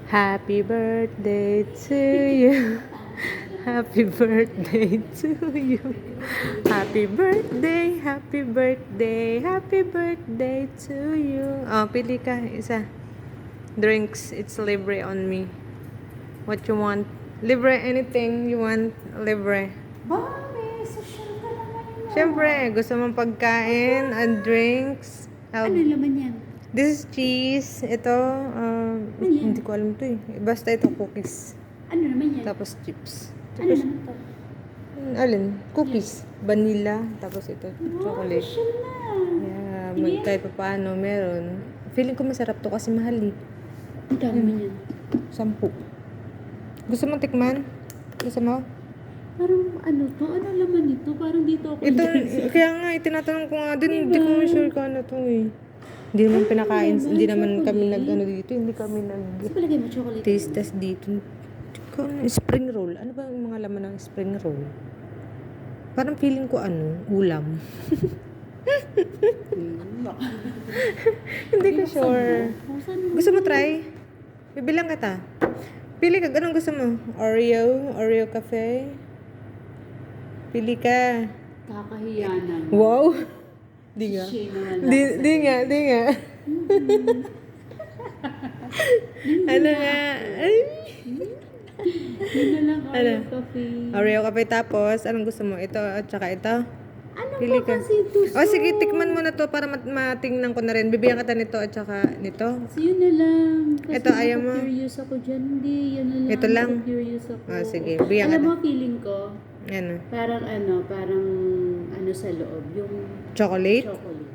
Happy birthday to you. Happy birthday to you. Happy birthday, happy birthday, happy birthday to you. Oh, pili ka. Isa. Drinks. It's libre on me. What you want? Libre anything you want. Libre. Mami, social ka naman yun. Siyempre, gusto mong pagkain and drinks. Ano laman yan? This is cheese. Ito, yan? hindi ko alam to eh. Basta ito, cookies. Ano naman yan? Tapos chips. Ano naman to? Alin? Cookies. Vanilla. Tapos ito, chocolate. Social na. Yeah, kahit pa paano, meron. Feeling ko masarap to kasi mahal eh. Ang dami yan. 10. Gusto mo tikman? Gusto mo? Parang ano to? Ano laman nito? Parang dito ako. Ito, kaya nga, tinatanong ko nga din, hindi ko sure kung ano to eh. Hindi naman pinakain, hindi naman kami nag-ano dito, hindi kami Kasi palagay mo chocolate. taste test dito. Spring roll. Ano ba yung mga laman ng spring roll? Parang feeling ko ulam. Hindi ko sure. Gusto mo try? Bibilang kita. Pili ka. Anong gusto mo? Oreo cafe? Pili ka. Kakahiyanan. Wow! Di nga. Di nga. Ano nga? Ay! Yun na lang Oreo coffee. Oreo cafe tapos, anong gusto mo? Ito at saka ito? Ano Pili ba ka. kasi ito? O sige, tikman mo na to para matingnan ko na rin. Bibigyan kita nito at saka nito. So yun na lang. Kasi Ito, ayaw mo? curious ako dyan. Hindi, yun na lang. Ito lang? Curious ako. Sige, bigyan Alam kita. mo, feeling ko, Ano? parang sa loob. Yung Chocolate? chocolate.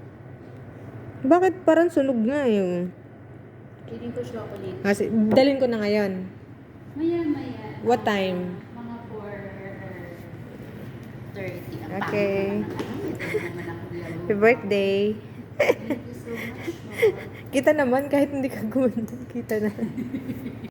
Bakit parang sunog nga yung... Feeling ko chocolate. Kasi, dalhin ko na ngayon. Maya. What time? Mga 4:30. Ang Okay. pangit naman ako yan. Happy birthday. Thank you so much, Mama. Kita naman kahit hindi ka gumanda. Kita na.